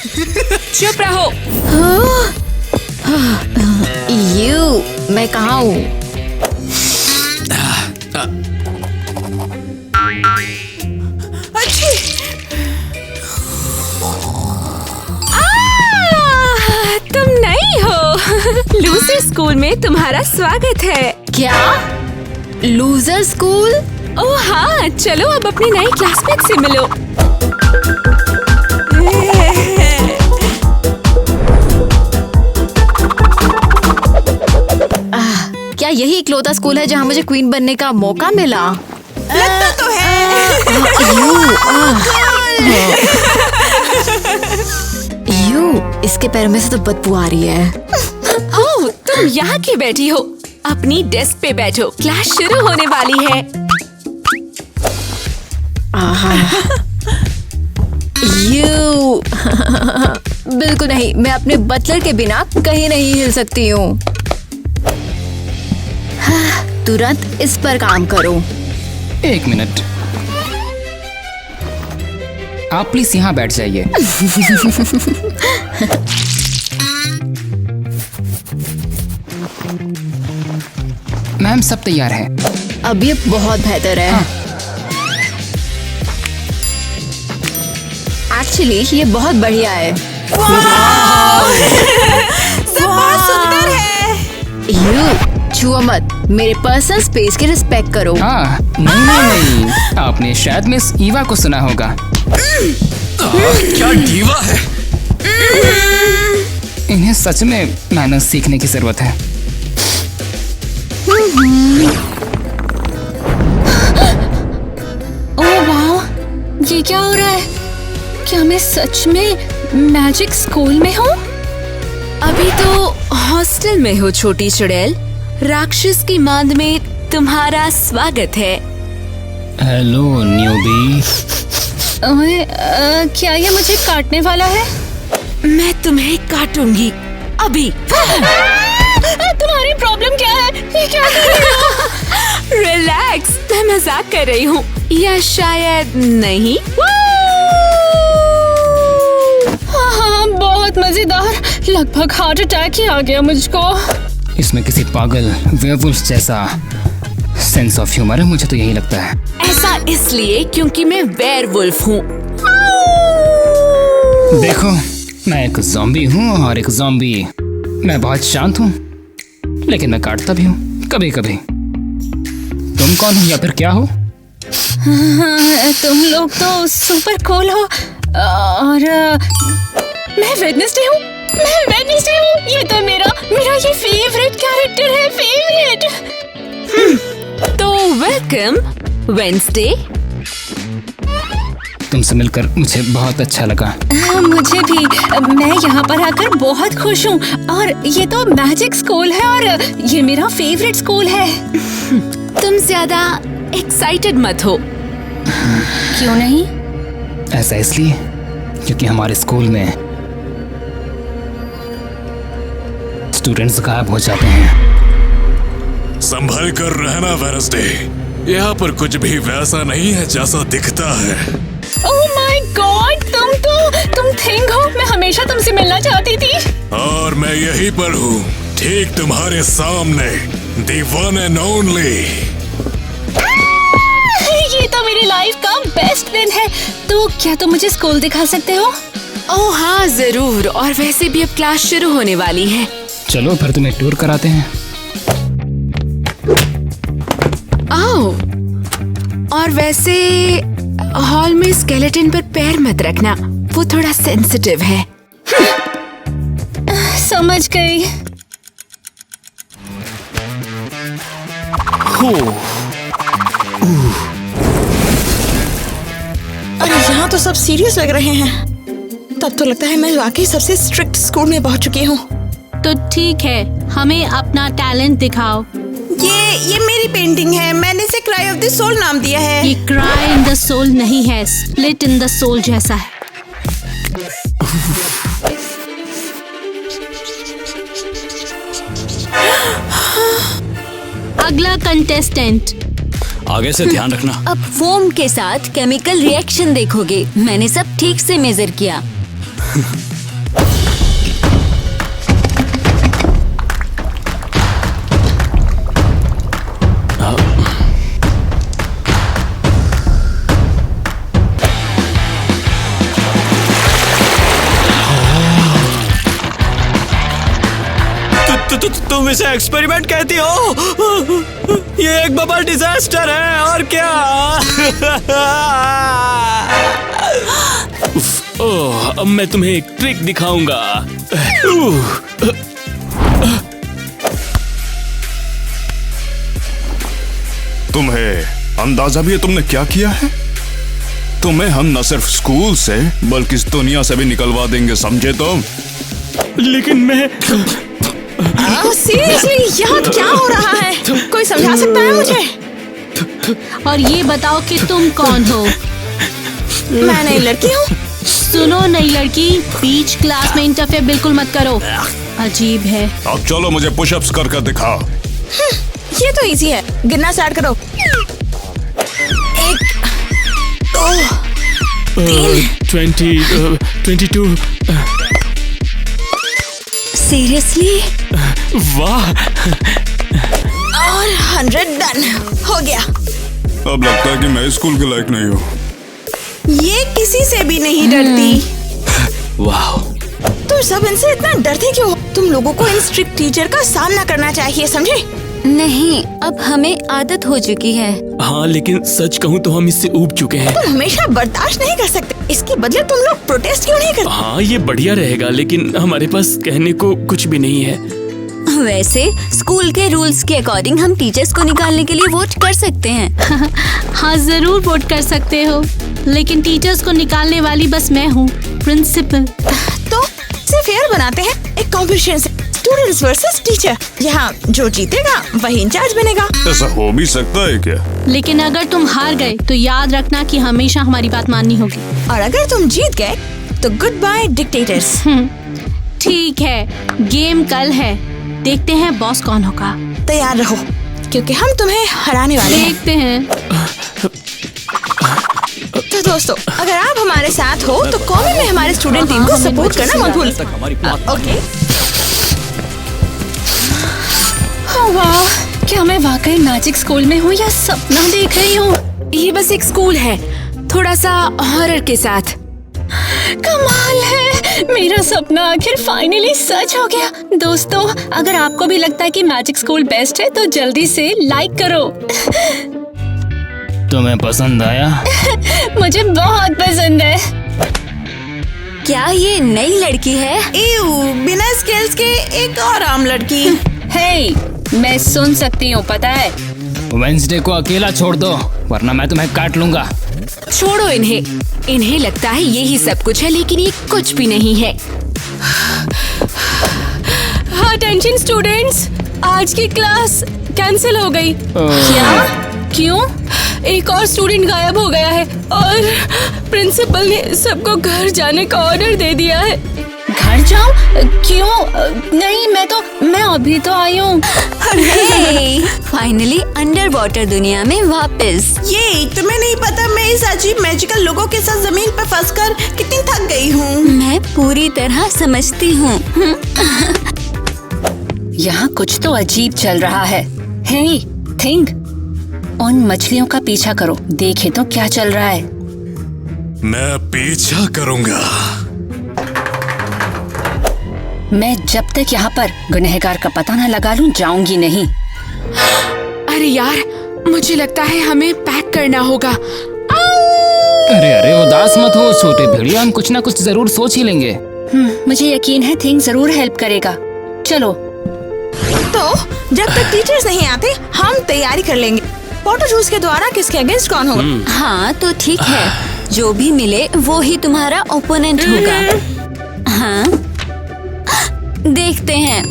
चुप रहो। मैं कहाँ हूँ? तुम नहीं हो। लूजर स्कूल में तुम्हारा स्वागत है। क्या? Loser school? ओह हाँ, चलो अब अपनी नई क्लासमेट से मिलो। क्या यही इकलौता स्कूल है जहाँ मुझे क्वीन बनने का मौका मिला? लगता तो है। इसके पैरों में से तो बदबू आ रही है। ओह, तुम यहाँ क्यों बैठी हो? अपनी डेस्क पे बैठो, क्लास शुरू होने वाली है। बिल्कुल नहीं, मैं अपने बटलर के बिना कहीं नहीं हिल सकती हूँ। तुरंत इस पर काम करो। 1 मिनट, आप प्लीज यहाँ बैठ जाइए। मैम सब तैयार है। अब ये बहुत बेहतर है। एक्चुअली ये बहुत बढ़िया है। सब बहुत सुंदर है। छुओ मत, मेरे पर्सनल स्पेस की रिस्पेक्ट करो। हाँ, नहीं, आपने शायद मिस ईवा को सुना होगा। क्या डीवा है? इन्हें सच में मैनर्स सीखने की जरूरत है। ओह वाह, ये क्या हो रहा है? क्या मैं सच में मैजिक स्कूल में हूँ? अभी तो हॉस्टल में हो छोटी चुड़ैल। राक्षस की मांद में तुम्हारा स्वागत है। Hello newbie. क्या ये मुझे काटने वाला है? मैं तुम्हें काटूंगी अभी। तुम्हारी प्रॉब्लम क्या है? ये क्या कर रही हो? रिलैक्स, मैं मजाक कर रही हूँ, या शायद नहीं। हाँ, बहुत मजेदार। लगभग हार्ट अटैक ही आ गया मुझको। इसमें किसी पागल वेयरवुल्फ जैसा सेंस ऑफ ह्यूमर है, मुझे तो यही लगता है। ऐसा इसलिए क्योंकि मैं वेयरवुल्फ हूँ। देखो, मैं एक ज़ॉम्बी हूँ और एक ज़ॉम्बी। मैं बहुत शांत हूँ, लेकिन मैं काटता भी हूँ कभी कभी। तुम कौन हो या फिर क्या हो? तुम लोग तो सुपर कूल हो। और मैं वेडनेसडे हूँ। ये तो मेरा ये फेवरेट कैरेक्टर है। तो वेलकम वेडनेसडे। तुमसे मिलकर मुझे बहुत अच्छा लगा। मुझे भी। मैं यहाँ पर आकर बहुत खुश हूँ। और ये तो मैजिक स्कूल है और ये मेरा फेवरेट स्कूल है। तुम ज्यादा एक्साइटेड मत हो। क्यों नहीं? ऐसा इसलिए क्योंकि हमारे स्कूल में स्टूडेंट्स गायब हो जाते हैं। संभल कर रहना वेडनेसडे, यहाँ पर कुछ भी वैसा नहीं है जैसा दिखता है। ओह माय गॉड, तुम थिंग हो। मैं हमेशा तुमसे मिलना चाहती थी। और मैं यहीं पर हूँ, ठीक तुम्हारे सामने, द वन एंड ओनली। ये तो मेरी लाइफ का बेस्ट दिन है। तो क्या तुम मुझे स्कूल दिखा सकते हो? ओह हाँ जरूर। और वैसे भी अब क्लास शुरू होने वाली है। चलो फिर तुम्हें टूर कराते हैं। आओ। और वैसे हॉल में स्केलेटन पर पैर मत रखना, वो थोड़ा सेंसिटिव है। समझ गई। अरे यहाँ तो सब सीरियस लग रहे हैं। तब तो लगता है मैं वाकई सबसे स्ट्रिक्ट स्कूल में पहुँच चुकी हूँ। तो ठीक है, हमें अपना टैलेंट दिखाओ। ये मेरी पेंटिंग है। मैंने इसे क्राई ऑफ द सोल नाम दिया है। ये क्राई इन द सोल नहीं है, स्प्लिट इन द सोल जैसा है। अगला कंटेस्टेंट। आगे से ध्यान रखना। अब फोम के साथ केमिकल रिएक्शन देखोगे। मैंने सब ठीक से मेजर किया। तुम इसे एक्सपेरिमेंट कहती हो? ये एक बबल डिजास्टर है और क्या? ओह, अब मैं तुम्हें एक ट्रिक दिखाऊंगा। तुम्हें अंदाजा भी है तुमने क्या किया है? तुम्हें हम न सिर्फ स्कूल से बल्कि इस दुनिया से भी निकलवा देंगे, समझे तुम? लेकिन मैं सीरियसली यहाँ क्या हो रहा है? कोई समझा सकता है मुझे? और ये बताओ कि तुम कौन हो? मैं नई लड़की हूँ। सुनो नई लड़की, बीच क्लास में इंटरफेयर बिल्कुल मत करो। अजीब है। अब चलो मुझे पुशअप्स कर दिखाओ। ये तो इजी है, गिनना स्टार्ट करो। 1 2 3 22। सीरियसली? वाह, और 100 डन हो गया। अब लगता है कि मैं स्कूल के लायक नहीं हूँ। ये किसी से भी नहीं डरती। वाह। तुम सब इनसे इतना डरते क्यों हो? तुम लोगों को इन स्ट्रिक्ट टीचर का सामना करना चाहिए, समझे? नहीं, अब हमें आदत हो चुकी है। हाँ, लेकिन सच कहूँ तो हम इससे ऊब चुके हैं। तुम हमेशा बर्दाश्त नहीं कर सकते, इसके बदले तुम लोग प्रोटेस्ट क्यों नहीं करते? हाँ, ये बढ़िया रहेगा, लेकिन हमारे पास कहने को कुछ भी नहीं है। वैसे स्कूल के रूल्स के अकॉर्डिंग हम टीचर्स को निकालने के लिए वोट कर सकते हैं। हाँ, जरूर वोट कर सकते हो, लेकिन टीचर्स को निकालने वाली बस मैं हूँ, प्रिंसिपल। तो इसे फेयर बनाते हैं, एक कॉम्पिटिशन से, स्टूडेंट्स वर्सेस टीचर। यहाँ जो जीतेगा वही इंचार्ज बनेगा। ऐसा हो भी सकता है क्या? लेकिन अगर तुम हार गए तो याद रखना कि हमेशा हमारी बात माननी होगी। और अगर तुम जीत गए तो गुड बाय डिक्टेटर्स। ठीक है, गेम कल है, देखते हैं बॉस कौन होगा। तैयार रहो, क्योंकि हम तुम्हें हराने वाले हैं। देखते हैं। तो दोस्तों, अगर आप हमारे साथ हो तो कमेंट में हमारे स्टूडेंट टीम को सपोर्ट करना मत भूलना। ओके? वाह, क्या मैं वाकई मैजिक स्कूल में हूँ या सपना देख रही हूँ? ये बस एक स्कूल है, थोड़ा सा हॉरर के साथ। कमाल है, मेरा सपना आखिर फाइनली सच हो गया। दोस्तों, अगर आपको भी लगता है कि मैजिक स्कूल बेस्ट है तो जल्दी से लाइक करो। तुम्हें पसंद आया? मुझे बहुत पसंद है। क्या ये नई लड़की है? बिना स्किल्स के एक और आम लड़की। हे, मैं सुन सकती हूँ, पता है? वेंसडे को अकेला छोड़ दो, वरना मैं तुम्हें काट लूंगा। छोड़ो इन्हें लगता है यही सब कुछ है, लेकिन ये कुछ भी नहीं है। अटेंशन स्टूडेंट्स, आज की क्लास कैंसिल हो गई। क्या? क्यों? एक और स्टूडेंट गायब हो गया है और प्रिंसिपल ने सबको घर जाने का ऑर्डर दे दिया है। घर जाओ? क्यों? नहीं, मैं अभी तो आई हूँ। फाइनली अंडर वाटर दुनिया में वापस। ये तुम्हें नहीं पता, मैं इस अजीब मैजिकल लोगों के साथ जमीन पर फंसकर कितनी थक गई हूँ। मैं पूरी तरह समझती हूँ। यहाँ कुछ तो अजीब चल रहा है। हे, थिंक, उन मछलियों का पीछा करो, देखे तो क्या चल रहा है। मैं पीछा करूंगा। मैं जब तक यहाँ पर गुनहगार का पता न लगा लूं, जाऊंगी नहीं। अरे यार, मुझे लगता है हमें पैक करना होगा। अरे उदास मत हो छोटे भेड़िया, हम कुछ ना कुछ जरूर सोच ही लेंगे। मुझे यकीन है थिंग जरूर हेल्प करेगा। चलो। तो जब तक टीचर्स नहीं आते हम तैयारी कर लेंगे। पोटो जूस के द्वारा किसके अगेंस्ट कौन होगा? हाँ तो ठीक है, जो भी मिले वो ही तुम्हारा ओपोनेंट होगा। हाँ, देखते हैं।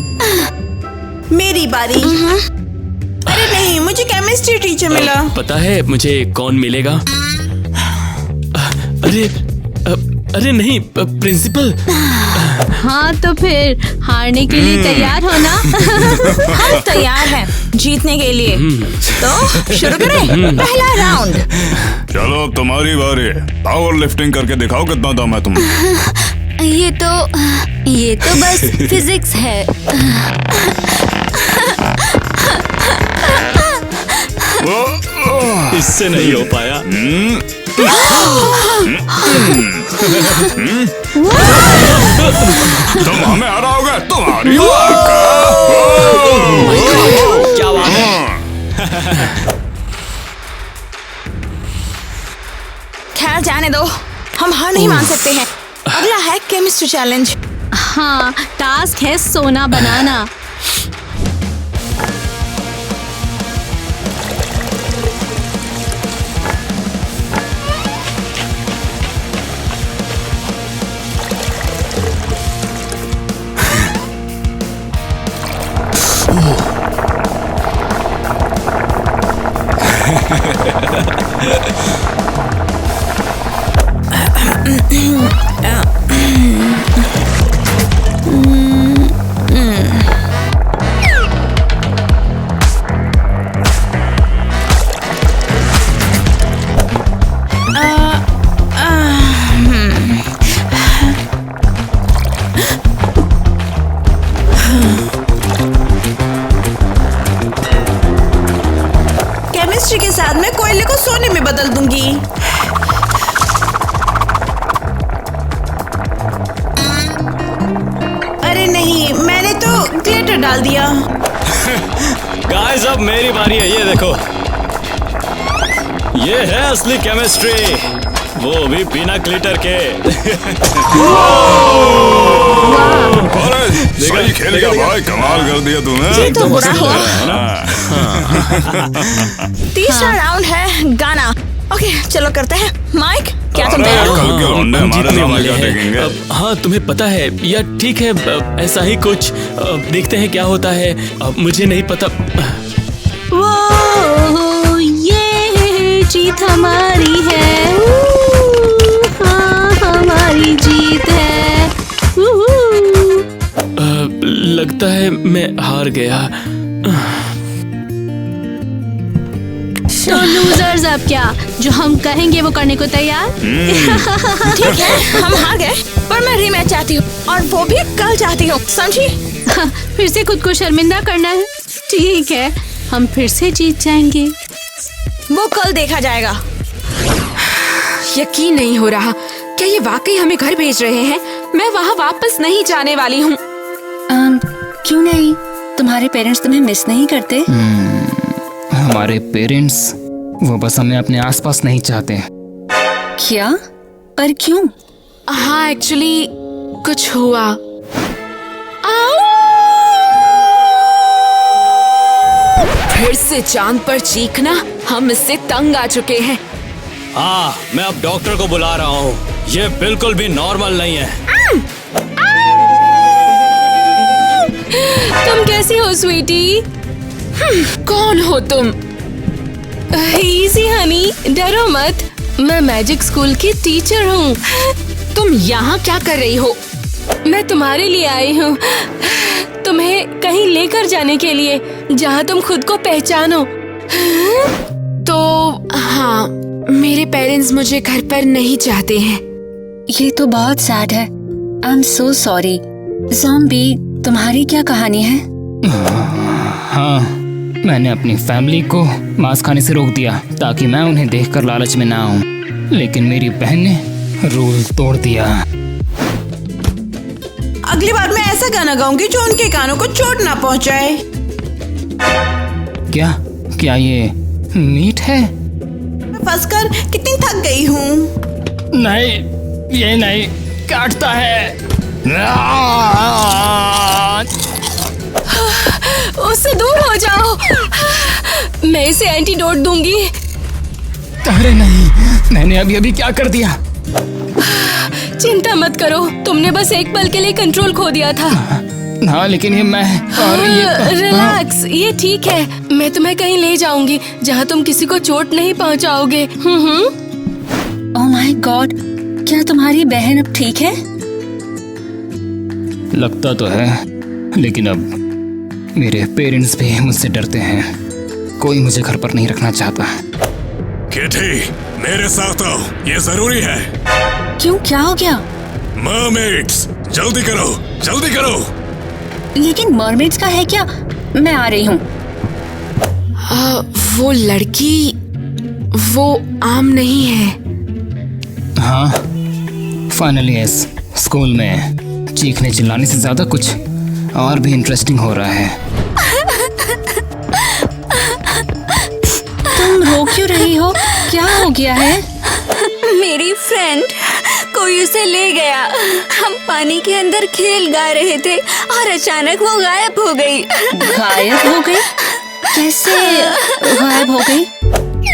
मेरी बारी। अरे नहीं, मुझे केमिस्ट्री टीचर मिला। पता है मुझे कौन मिलेगा? अरे नहीं, प्रिंसिपल। हाँ तो फिर हारने के लिए तैयार हो ना? हम तैयार हैं जीतने के लिए। तो शुरू करें पहला राउंड। चलो अब तुम्हारी बारी है। पावर लिफ्टिंग करके दिखाओ कितना दम है तुम्हें। ये तो बस फिजिक्स है। इससे नहीं हो पाया। तुम हमें हराओगे, तुम्हारी क्या बात है? खैर जाने दो, हम हार नहीं मान सकते हैं। अगला है केमिस्ट्री चैलेंज। हाँ, टास्क है सोना बनाना। केमिस्ट्री के साथ मैं कोयले को सोने में बदल दूंगी। अरे नहीं, मैंने तो ग्लिटर डाल दिया। गाइस, अब मेरी बारी है। ये देखो, ये है असली केमिस्ट्री, वो भी बिना ग्लिटर के। अरे सही खेल गया भाई, कमाल कर दिया तूने। ये तो बुरा हुआ। तीसरा राउंड है गाना। ओके, चलो करते हैं। माइक, क्या तुम तैयार हो? कल के लौंडे हमारे सामने क्या टेकेंगे? हाँ, तुम्हें पता है या ठीक है, ऐसा ही कुछ। देखते हैं क्या होता है। मुझे नहीं पता। वो ये जीत हमारी है। हाँ, हमारी जीत है। लगता है मैं हार गया। तो लूजर्स, अब क्या जो हम कहेंगे वो करने को तैयार? ठीक है, हम हार गए, पर मैं रीमैच चाहती हूँ, और वो भी कल चाहती हूँ, समझी? फिर से खुद को शर्मिंदा करना है? ठीक है, हम फिर से जीत जाएंगे। वो कल देखा जाएगा। यकीन नहीं हो रहा, क्या ये वाकई हमें घर भेज रहे हैं? मैं वहाँ वापस नहीं जाने वाली हूँ। क्यों नहीं? तुम्हारे पेरेंट्स तुम्हें मिस नहीं करते? हमारे पेरेंट्स, वो बस हमें अपने आसपास नहीं चाहते। क्या? पर क्यों? हाँ, एक्चुअली कुछ हुआ। फिर से चांद पर चीखना, हम इससे तंग आ चुके हैं। हाँ, मैं अब डॉक्टर को बुला रहा हूँ। ये बिल्कुल भी नॉर्मल नहीं है। तुम कैसी हो स्वीटी? कौन हो तुम? इजी हनी, डरो मत, मैं मैजिक स्कूल की टीचर हूँ। तुम यहाँ क्या कर रही हो? मैं तुम्हारे लिए आई हूँ, तुम्हें कहीं लेकर जाने के लिए, जहाँ तुम खुद को पहचानो। तो हाँ, मेरे पेरेंट्स मुझे घर पर नहीं चाहते हैं। ये तो बहुत सैड है। I am so sorry. Zombie, तुम्हारी क्या कहानी है? हाँ, मैंने अपनी फैमिली को मांस खाने से रोक दिया ताकि मैं उन्हें देखकर लालच में ना आऊं, लेकिन मेरी बहन ने रूल तोड़ दिया। अगली बार मैं ऐसा गाना गाऊंगी जो उनके कानों को चोट ना पहुंचाए। क्या ये मीट है? मैं फंसकर कितनी थक गई हूँ। नहीं, ये नहीं, काटता है। उससे दूर हो जाओ, मैं इसे एंटीडोट दूंगी। अरे नहीं, मैंने अभी अभी क्या कर दिया? चिंता मत करो, तुमने बस एक पल के लिए कंट्रोल खो दिया था। हाँ, लेकिन ये मैं और ये रिलैक्स, ये ठीक है। मैं तुम्हें कहीं ले जाऊंगी जहाँ तुम किसी को चोट नहीं पहुँचाओगे। ओह माय गॉड, क्या तुम्हारी बहन अब ठीक है? लगता तो है, लेकिन अब मेरे पेरेंट्स भी मुझसे डरते हैं। कोई मुझे घर पर नहीं रखना चाहता। किटी, मेरे साथ आओ, ये जरूरी है। क्यों, क्या हो गया? मर्मेड्स, जल्दी करो, जल्दी करो। लेकिन मरमेड्स का है क्या? मैं आ रही हूँ। वो लड़की वो आम नहीं है। हाँ, फाइनली इस स्कूल में चीखने चिल्लाने से ज्यादा कुछ और भी इंटरेस्टिंग हो रहा है। तुम रो क्यों रही हो? क्या हो गया है? मेरी फ्रेंड कोई उसे ले गया। हम पानी के अंदर खेल गा रहे थे और अचानक वो गायब हो गई। गायब हो गई? कैसे गायब हो गई?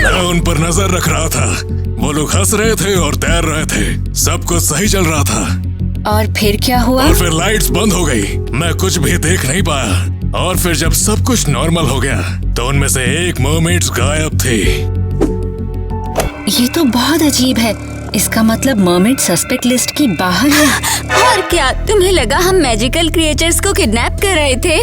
मैं उन पर नजर रख रहा था। वो लोग हंस रहे थे और तैर रहे थे। सब कुछ सही चल रहा था। और फिर क्या हुआ? और फिर लाइट्स बंद हो गई। मैं कुछ भी देख नहीं पाया। और फिर जब सब कुछ नॉर्मल हो गया तो उनमें से एक मर्मेड्स गायब थी। ये तो बहुत अजीब है। इसका मतलब मर्मेड सस्पेक्ट लिस्ट की बाहर है। और क्या तुम्हें लगा हम मैजिकल क्रिएचर्स को किडनैप कर रहे थे?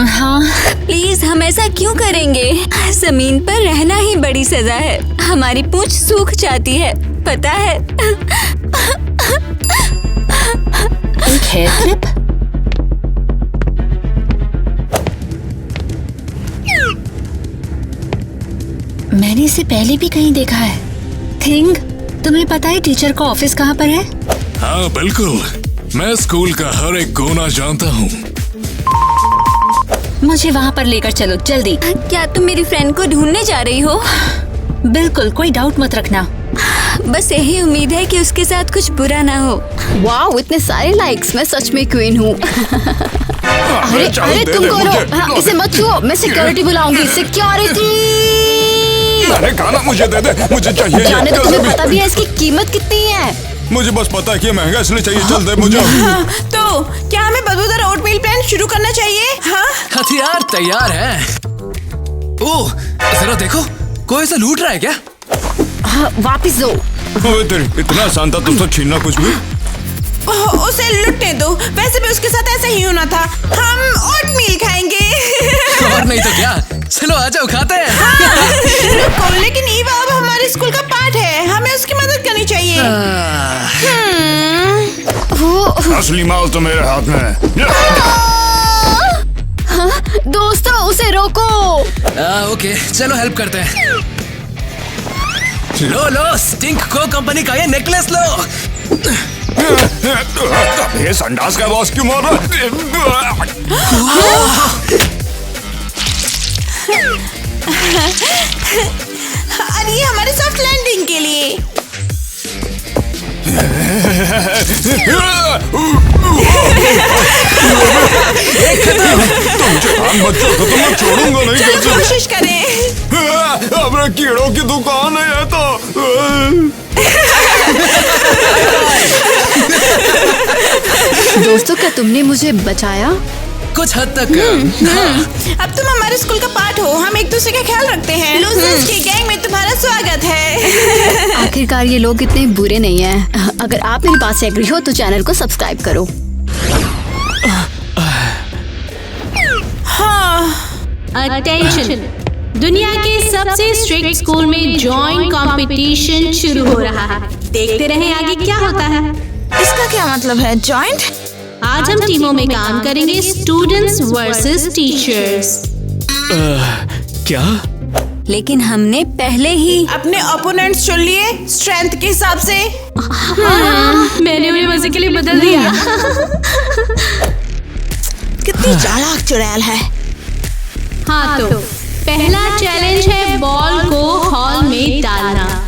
हाँ। प्लीज, हम ऐसा क्यों करेंगे? जमीन पर रहना ही बड़ी सजा है। हमारी पूंछ सूख जाती है, पता है? एक हेयर क्लिप? मैंने इसे पहले भी कहीं देखा है। थिंग, तुम्हें पता है टीचर का ऑफिस कहाँ पर है? हाँ बिल्कुल, मैं स्कूल का हर एक कोना जानता हूँ। मुझे वहाँ पर लेकर चलो जल्दी। क्या तुम मेरी फ्रेंड को ढूंढने जा रही हो? बिल्कुल, कोई डाउट मत रखना। बस यही उम्मीद है कि उसके साथ कुछ बुरा ना हो। वाह, इतने सारे लाइक्स, मैं सच में क्वीन हूँ। अरे अरे तुम करो, हाँ, इसे मत छुओ। मैं सिक्योरिटी बुलाऊंगी। सिक्योरिटी! अरे खाना मुझे दे दे, मुझे चाहिए। जाने तो तुम्हें पता भी है इसकी कीमत कितनी है? मुझे बस पता है कि महंगा इसलिए चाहिए। चल दे मुझे। तो क्या हमें बदबूदार ओटमील प्लान शुरू करना चाहिए? हाँ? हथियार तैयार है। ओह, जरा देखो, कोई इसे लूट रहा है क्या? हाँ, वापिस दो। ओए तेरी, इतना आसान था तुझसे छीनना कुछ भी? उसे लुटने दो। वैसे भी उसके साथ ऐसा ही होना था। हम ओटमील खाएंगे। और नहीं तो क्या? चलो आ जाओ, खाते हैं। रुको, लेकिन ईवा अब हमारे स्कूल का पार्ट है। हमें उसकी मदद करनी चाहिए। असली माल तो मेरे हाथ में है। हाँ, दोस्तों उसे रोको। ओके, चलो हेल्प करते हैं। लो लो, स्टिंक को कंपनी का ये नेकलेस लो। ये संडास का बॉस क्यों मार रहा और ये हमारे सॉफ्ट लैंडिंग के लिए। तुम मुझे काम मत करो, तो मैं छोड़ूंगा नहीं। चलो कोशिश करें। अब कीड़ों की दुकान है तो। दोस्तों, क्या तुमने मुझे बचाया? कुछ हद तक। अब तुम हमारे स्कूल का पार्ट हो। हम एक दूसरे का ख्याल रखते हैं। लूजर्स की गैंग में तुम्हारा स्वागत है। आखिरकार ये लोग इतने बुरे नहीं हैं। अगर आप मेरी बात से एग्री हो तो चैनल को सब्सक्राइब करो। अटेंशन, दुनिया के सबसे स्ट्रिक्ट स्कूल में जॉइंट कंपटीशन शुरू हो रहा है। देखते रहें आगे क्या होता है। इसका क्या मतलब है, जॉइंट? आज हम टीमों में काम करेंगे, स्टूडेंट्स वर्सेस टीचर्स। क्या? लेकिन हमने पहले ही अपने ओपोनेंट्स चुन लिए स्ट्रेंथ के हिसाब से। मैंने उन्हें मजे के लिए बदल दिया। कितनी चालाक चुड़ैल है। हाँ, तो पहला चैलेंज है बॉल को हॉल में डालना।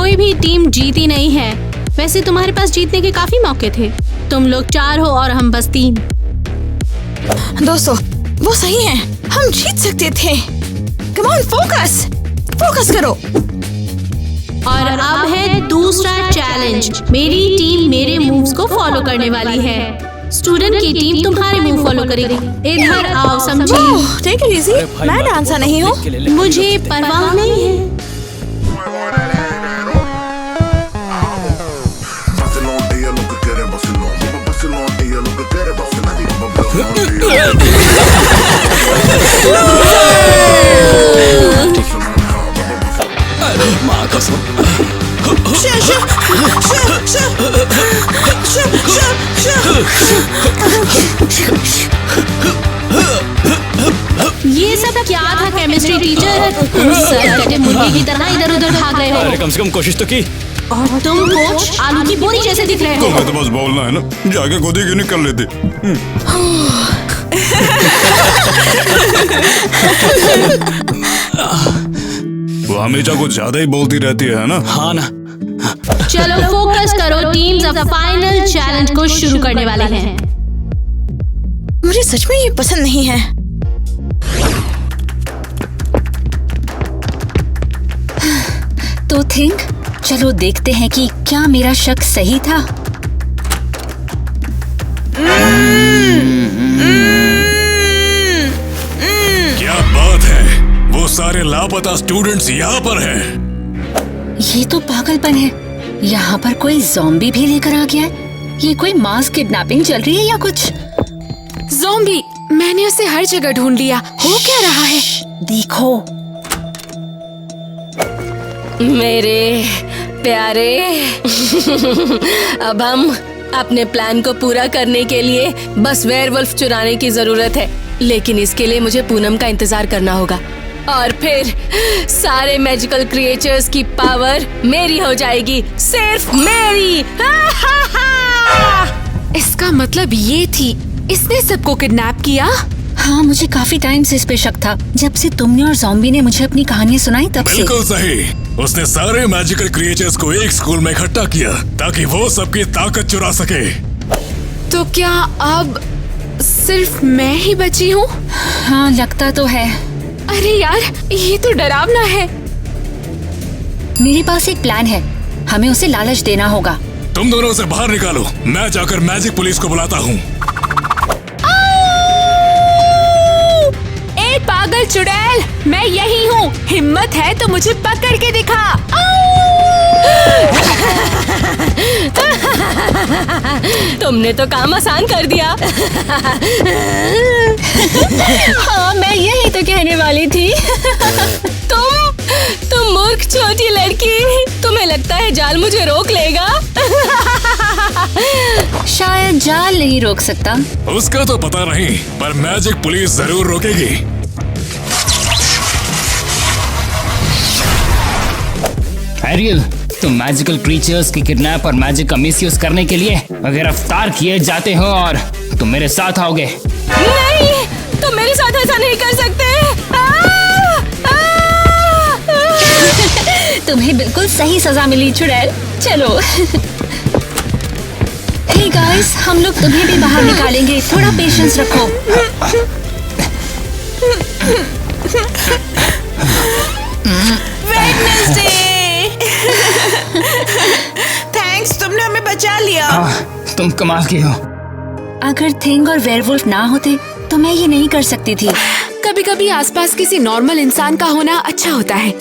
कोई भी टीम जीती नहीं है। वैसे तुम्हारे पास जीतने के काफी मौके थे। तुम लोग 4 हो और हम बस 3। दोस्तों वो सही है, हम जीत सकते थे। कम ऑन, फोकस करो। और अब है दूसरा चैलेंज। मेरी टीम मेरे मूव्स को फॉलो करने वाली है। स्टूडेंट की टीम तुम्हारे मूव फॉलो करेगी। इधर आओ समझी। टेक इट इजी, मैं डांसर नहीं हूँ। मुझे परवाह नहीं है। माँ कसम। ये सब क्या था केमिस्ट्री टीचर? सर कटे मुर्गी की तरह इधर उधर भाग रहे अरे हो। कम से कम कोशिश तो की। और तुम कोच आलू की बोरी जैसे दिख रहे हो। तुम्हें तो बस बोलना है ना, जाके खुद ही क्यों नहीं कर लेते। वो हमेशा कुछ ज्यादा ही बोलती रहती है ना। हाँ ना। चलो फोकस करो, टीम्स अब फाइनल चैलेंज को शुरू करने वाले हैं। मुझे सच में ये पसंद नहीं है। तो थिंक, चलो देखते हैं कि क्या मेरा शक सही था। क्या बात है, वो सारे लापता स्टूडेंट्स यहाँ पर हैं। ये तो पागलपन है। यहाँ पर कोई ज़ॉम्बी भी लेकर आ गया है। ये कोई मास किडनैपिंग चल रही है या कुछ? ज़ॉम्बी, मैंने उसे हर जगह ढूंढ लिया। हो क्या रहा है? देखो मेरे प्यारे, अब हम अपने प्लान को पूरा करने के लिए बस वेयरवुल्फ चुराने की जरूरत है। लेकिन इसके लिए मुझे पूनम का इंतजार करना होगा और फिर सारे मैजिकल क्रिएचर्स की पावर मेरी हो जाएगी, सिर्फ मेरी। इसका मतलब ये थी, इसने सबको किडनैप किया। हाँ, मुझे काफी टाइम से इस पे शक था। जब से तुमने और ज़ॉम्बी ने मुझे अपनी कहानी सुनाई तब से। बिल्कुल सही, उसने सारे मैजिकल क्रिएचर्स को एक स्कूल में इकट्ठा किया ताकि वो सबकी ताकत चुरा सके। तो क्या अब सिर्फ मैं ही बची हूँ? हाँ, लगता तो है। अरे यार, ये तो डरावना है। मेरे पास एक प्लान है, हमें उसे लालच देना होगा। तुम दोनों उसे बाहर निकालो, मैं जाकर मैजिक पुलिस को बुलाता हूँ। ए पागल चुड़ैल, मैं यही हूँ। हिम्मत है तो मुझे पकड़ के दिखा। तुमने तो काम आसान कर दिया। हाँ, मैं यही तो कहने वाली थी। तुम मूर्ख छोटी लड़की, तुम्हें लगता है जाल मुझे रोक लेगा? शायद जाल नहीं रोक सकता। उसका तो पता नहीं, पर मैजिक पुलिस जरूर रोकेगी। एरियल, तुम मैजिकल क्रीचर्स की किडनैप और मैजिक का मिसयूज करने के लिए गिरफ्तार किए जाते हो और तुम मेरे साथ आओगे। नहीं, तुम मेरे साथ ऐसा नहीं कर सकते। तुम्हें बिल्कुल सही सजा मिली चुड़ैल। चलो। हे गाइस, हम लोग तुम्हें भी बाहर निकालेंगे, थोड़ा पेशेंस रखो। वेडनेसडे। थैंक्स, तुमने हमें बचा लिया। तुम कमाल की हो। अगर थिंग और वेयरवुल्फ ना होते तो मैं ये नहीं कर सकती थी। कभी कभी आसपास किसी नॉर्मल इंसान का होना अच्छा होता है।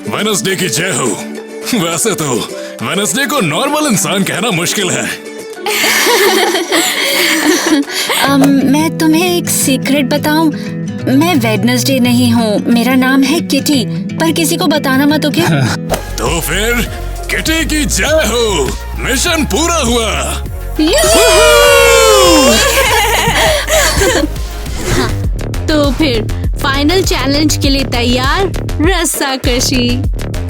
वेडनेसडे की जय हो। वैसे तो वेडनेसडे को नॉर्मल इंसान कहना मुश्किल है। मैं तुम्हें एक सीक्रेट बताऊं? मैं वेडनेसडे नहीं हूँ, मेरा नाम है किटी, पर किसी को बताना मत, ओके? तो फिर किटी की जय हो, मिशन पूरा हुआ। तो फिर फाइनल चैलेंज के लिए तैयार? रस्साकशी।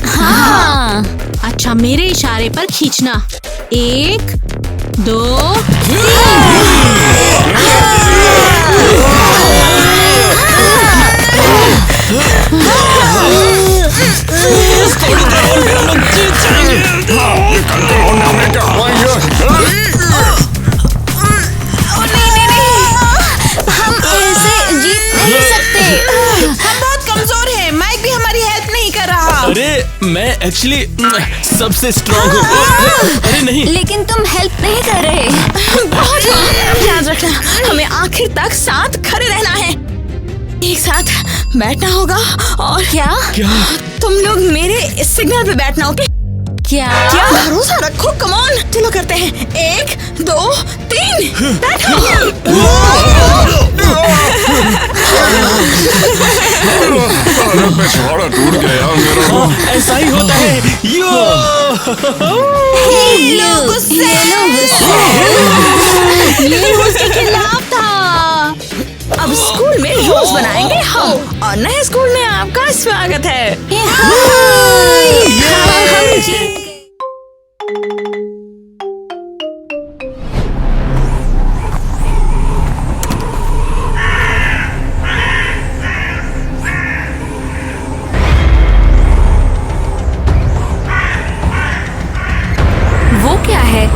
हाँ। अच्छा, मेरे इशारे पर खींचना। 1, 2, 3। अरे मैं एक्चुअली सबसे स्ट्रांग हूँ। अरे नहीं, लेकिन तुम हेल्प नहीं कर रहे। बहुत याद रखना, हमें आखिर तक साथ खड़े रहना है, एक साथ बैठना होगा। और क्या तुम लोग मेरे सिग्नल पे बैठना, ओके? क्या भरोसा रखो, कम ऑन, चलो करते हैं। 1 2 3 बैठो। पिछवाड़ा टूट गया मेरा। ऐसा ही होता है। ये उसके खिलाफ था। अब स्कूल में रूल्स बनाएंगे हम, और नए स्कूल में आपका स्वागत है। वो क्या है?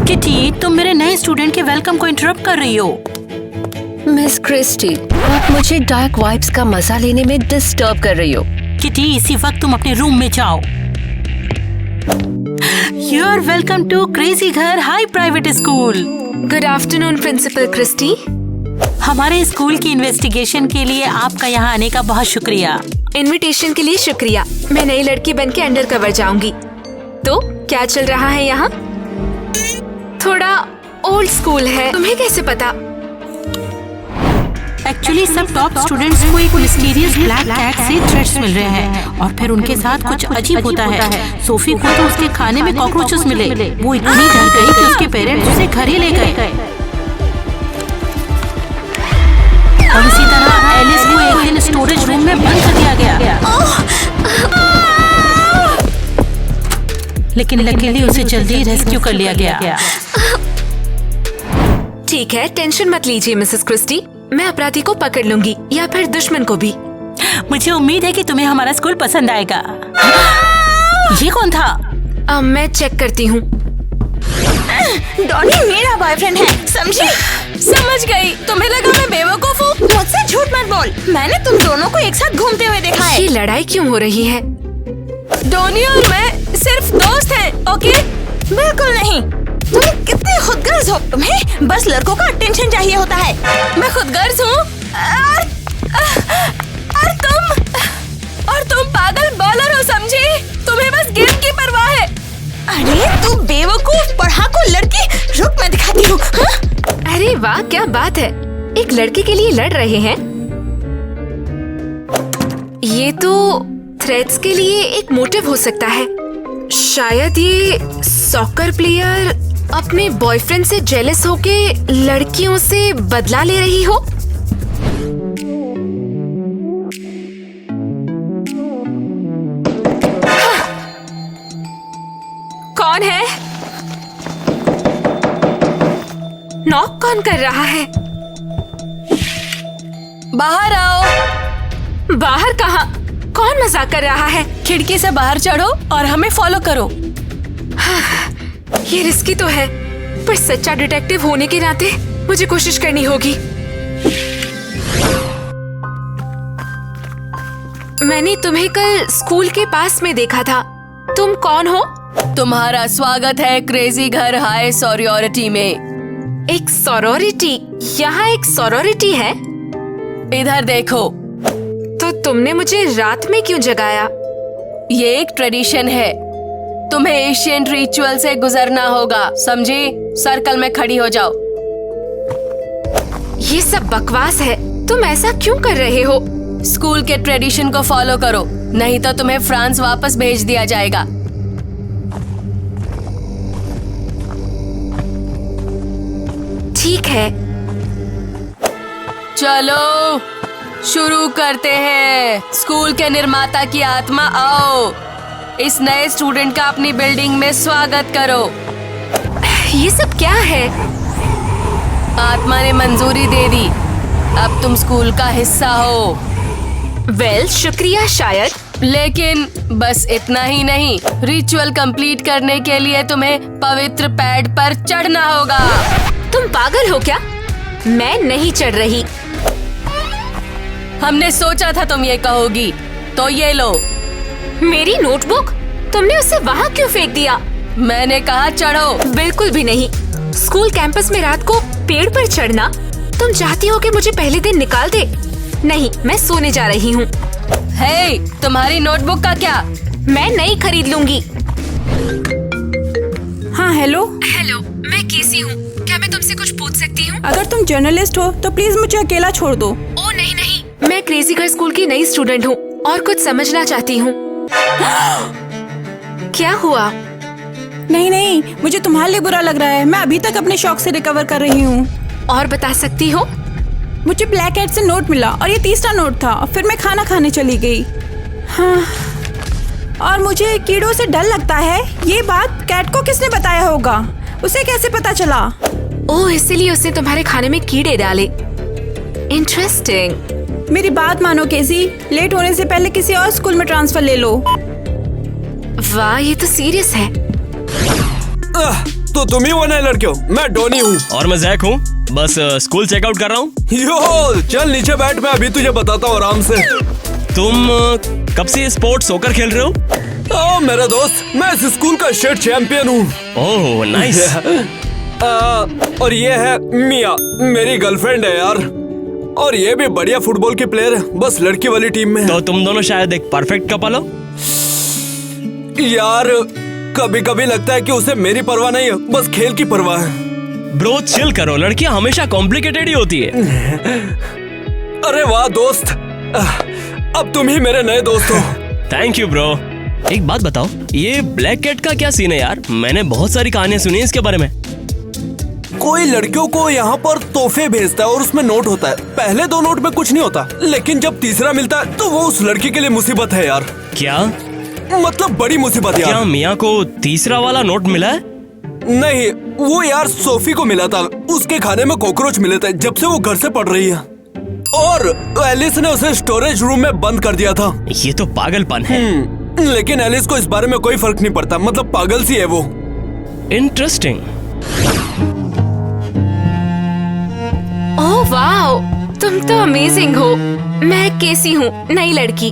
किटी, तुम मेरे नए स्टूडेंट के वेलकम को इंटरप्ट कर रही हो। मिस क्रिस्टी, आप मुझे डार्क वाइब्स का मजा लेने में डिस्टर्ब कर रही हो। किटी, इसी वक्त तुम अपने रूम में जाओ। You are welcome to crazy घर high private school. Good afternoon principal Christy. हमारे स्कूल की इन्वेस्टिगेशन के लिए आपका यहाँ आने का बहुत शुक्रिया। इनविटेशन के लिए शुक्रिया। मैं नई लड़की बनके अंडर कवर जाऊंगी। तो क्या चल रहा है यहाँ? थोड़ा ओल्ड स्कूल है, तुम्हें कैसे पता? एक्चुअली सब टॉप स्टूडेंट्स को एक मिस्टीरियस ब्लैक कैट से थ्रेट्स मिल रहे हैं और फिर उनके साथ कुछ अजीब होता है। सोफी को तो उसके खाने में कॉकरोचेस मिले। वो इतनी डर गई कि उसके पेरेंट्स उसे घर ही ले गए। और इसी तरह एलिस को एक दिन स्टोरेज रूम में बंद कर दिया गया, लेकिन लकीली उसे जल्दी रेस्क्यू कर लिया गया। ठीक है, टेंशन मत लीजिए मिसेस क्रिस्टी। मैं अपराधी को पकड़ लूंगी, या फिर दुश्मन को भी। मुझे उम्मीद है कि तुम्हें हमारा स्कूल पसंद आएगा। ये कौन था? मैं चेक करती हूँ। डॉनी मेरा बॉयफ्रेंड है, समझी? समझ गई। तुम्हें लगा मैं बेवकूफ हूँ? मुझसे झूठ मत बोल, मैंने तुम दोनों को एक साथ घूमते हुए देखा है। ये लड़ाई क्यों हो रही है? डॉनी और मैं सिर्फ दोस्त हैं, ओके? बिल्कुल नहीं। तुम कितने खुदगर्ज हो, तुम्हें बस लड़कों का अटेंशन चाहिए होता है। मैं खुदगर्ज हूँ और तुम पागल बॉलर हो, समझी? तुम्हें बस गेम की परवाह है। अरे तू बेवकूफ पढ़ाकू लड़की, रुक मैं दिखाती हूँ। अरे वाह, क्या बात है, एक लड़के के लिए लड़ रहे हैं। ये तो थ्रेड्स के लिए एक मोटिव हो सकता है। शायद ये सॉकर प्लेयर अपने बॉयफ्रेंड से जेलस होके लड़कियों से बदला ले रही हो। कौन है? नॉक कौन कर रहा है? बाहर आओ। बाहर कहाँ? कौन मजाक कर रहा है? खिड़की से बाहर चढ़ो और हमें फॉलो करो। ये रिस्की तो है, पर सच्चा डिटेक्टिव होने के नाते मुझे कोशिश करनी होगी। मैंने तुम्हें कल स्कूल के पास में देखा था। तुम कौन हो? तुम्हारा स्वागत है क्रेजी घर हाई सॉरियोरिटी में। एक सॉरोरिटी? यहाँ एक सॉरोरिटी है? इधर देखो। तो तुमने मुझे रात में क्यों जगाया? ये एक ट्रेडिशन है, तुम्हें एशियन रिचुअल से गुजरना होगा, समझी? सर्कल में खड़ी हो जाओ। ये सब बकवास है, तुम ऐसा क्यों कर रहे हो? स्कूल के ट्रेडिशन को फॉलो करो, नहीं तो तुम्हें फ्रांस वापस भेज दिया जाएगा। ठीक है, चलो शुरू करते हैं। स्कूल के निर्माता की आत्मा, आओ इस नए स्टूडेंट का अपनी बिल्डिंग में स्वागत करो। ये सब क्या है? आत्मा ने मंजूरी दे दी। अब तुम स्कूल का हिस्सा हो। वेल, शुक्रिया शायद। लेकिन बस इतना ही नहीं, रिचुअल कंप्लीट करने के लिए तुम्हें पवित्र पैड पर चढ़ना होगा। तुम पागल हो क्या? मैं नहीं चढ़ रही। हमने सोचा था तुम ये कहोगी, तो ये लो। मेरी नोटबुक? तुमने उसे वहाँ क्यों फेंक दिया? मैंने कहा चढ़ो। बिल्कुल भी नहीं। स्कूल कैंपस में रात को पेड़ पर चढ़ना? तुम चाहती हो कि मुझे पहले दिन निकाल दे? नहीं, मैं सोने जा रही हूँ। हे, तुम्हारी नोटबुक का क्या? मैं नई खरीद लूंगी। हाँ हेलो। हेलो, मैं केसी हूँ। क्या मैं तुमसे कुछ पूछ सकती हूँ? अगर तुम जर्नलिस्ट हो तो प्लीज मुझे अकेला छोड़ दो। ओ नहीं नहीं, मैं क्रेजी गर्ल स्कूल की नई स्टूडेंट हूँ और कुछ समझना चाहती हूँ। क्या हुआ? नहीं नहीं, मुझे तुम्हारे लिए बुरा लग रहा है। मैं अभी तक अपने शौक से रिकवर कर रही हूँ। और बता सकती हो? मुझे ब्लैक कैट से नोट मिला और ये तीसरा नोट था। फिर मैं खाना खाने चली गई। हाँ, और मुझे कीड़ों से डर लगता है। ये बात कैट को किसने बताया होगा? उसे कैसे पता चला? ओह, इसीलिए उसने तुम्हारे खाने में कीड़े डाले। इंटरेस्टिंग। मेरी बात मानो केसी, लेट होने से पहले किसी और स्कूल में ट्रांसफर ले लो। वाह, ये तो सीरियस है। तो तुम ही वो नए लड़के हो? मैं डोनी हूँ। और मैं जैक हूँ। बस स्कूल चेकआउट कर रहा हूँ। यो, चल नीचे बैठ, मैं अभी तुझे बताता हूँ आराम से। तुम कब से स्पोर्ट्स सोकर खेल रहे हो? ओ मेरा दोस्त, मैं इस स्कूल का स्टेट चैंपियन हूँ। Oh nice. और ये है मिया, मेरी गर्लफ्रेंड है यार। और ये भी बढ़िया फुटबॉल की प्लेयर है, बस लड़की वाली टीम में। तो तुम दोनों शायद एक परफेक्ट कपल हो। यार कभी कभी लगता है कि उसे मेरी परवाह नहीं है, बस खेल की परवाह है। ब्रो चिल करो, लड़कियां हमेशा कॉम्प्लिकेटेड ही होती है। अरे वाह दोस्त, अब तुम ही मेरे नए दोस्त हो। Thank you bro. एक बात बताओ, ये ब्लैक कैट का क्या सीन है यार? मैंने बहुत सारी कहानियां सुनी है इसके बारे में। कोई लड़कियों को यहाँ पर तोहफे भेजता है और उसमें नोट होता है। पहले 2 नोट में कुछ नहीं होता, लेकिन जब तीसरा मिलता है तो वो उस लड़की के लिए मुसीबत है यार। क्या मतलब बड़ी मुसीबत यार। क्या मिया को तीसरा वाला नोट मिला है? नहीं, वो यार सोफी को मिला था। उसके खाने में कॉकरोच मिले थे जब से वो घर से पढ़ रही है, और एलिस ने उसे स्टोरेज रूम में बंद कर दिया था। ये तो पागलपन है। लेकिन एलिस को इस बारे में कोई फर्क नहीं पड़ता, मतलब पागल सी है वो। इंटरेस्टिंग। ओह वाओ, तुम तो अमेजिंग हो। मैं केसी हूँ, नई लड़की।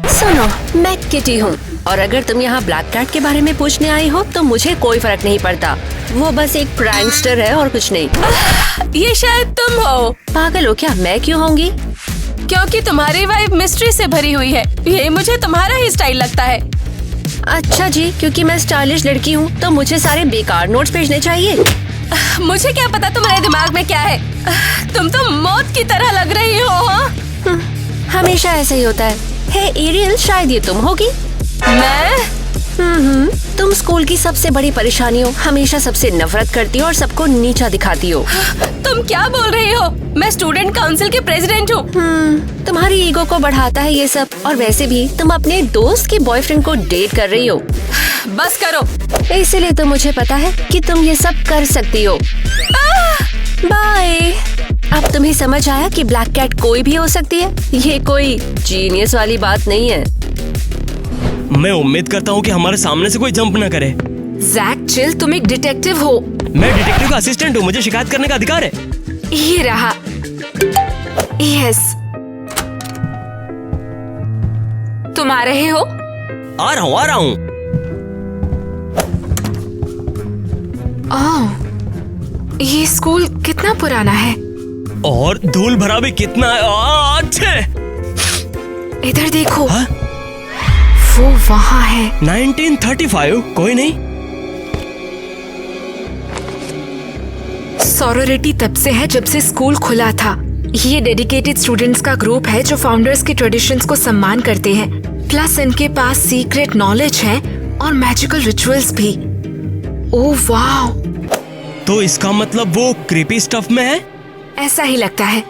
सुनो, मैं किटी हूँ, और अगर तुम यहाँ ब्लैक कैट के बारे में पूछने आई हो तो मुझे कोई फर्क नहीं पड़ता। वो बस एक प्रैंकस्टर है और कुछ नहीं। ये शायद तुम हो। पागल हो क्या? मैं क्यों होंगी? क्योंकि तुम्हारी वाइफ मिस्ट्री से भरी हुई है। ये मुझे तुम्हारा ही स्टाइल लगता है। अच्छा जी, क्योंकि मैं स्टाइलिश लड़की हूँ तो मुझे सारे बेकार नोट्स भेजने चाहिए। मुझे क्या पता तुम्हारे दिमाग में क्या है। तुम तो मौत की तरह लग रही हो। हाँ? हमेशा ऐसा ही होता है। हे एरियल, शायद ये तुम होगी। मैं? तुम स्कूल की सबसे बड़ी परेशानी हो, हमेशा सबसे नफरत करती हो और सबको नीचा दिखाती हो। तुम क्या बोल रही हो? मैं स्टूडेंट काउंसिल के प्रेसिडेंट हूँ। तुम्हारी ईगो को बढ़ाता है ये सब, और वैसे भी तुम अपने दोस्त के बॉयफ्रेंड को डेट कर रही हो। बस करो, इसलिए तो मुझे पता है कि तुम ये सब कर सकती हो। बाय। अब तुम्हें समझ आया कि ब्लैक कैट कोई भी हो सकती है। ये कोई जीनियस वाली बात नहीं है। मैं उम्मीद करता हूँ कि हमारे सामने से कोई जंप न करे। जैक चिल, तुम एक डिटेक्टिव हो। मैं डिटेक्टिव का असिस्टेंट हूँ, मुझे शिकायत करने का अधिकार है। ये रहा। यस, तुम आ रहे हो? आ रहा हूँ। ओह, ये स्कूल कितना पुराना है। और धूल भरा भी कितना है। अच्छे, इधर देखो। हाँ? वो वहाँ है। 1935। कोई नहीं। सॉरोरिटी तब से है जब से स्कूल खुला था। ये डेडिकेटेड स्टूडेंट्स का ग्रुप है जो फाउंडर्स के ट्रेडिशंस को सम्मान करते हैं, प्लस इनके पास सीक्रेट नॉलेज है और मैजिकल रिचुअल्स भी। ओह वाव। तो इसका मतलब वो क्रीपी स्टफ में है? ऐसा ही लगता है।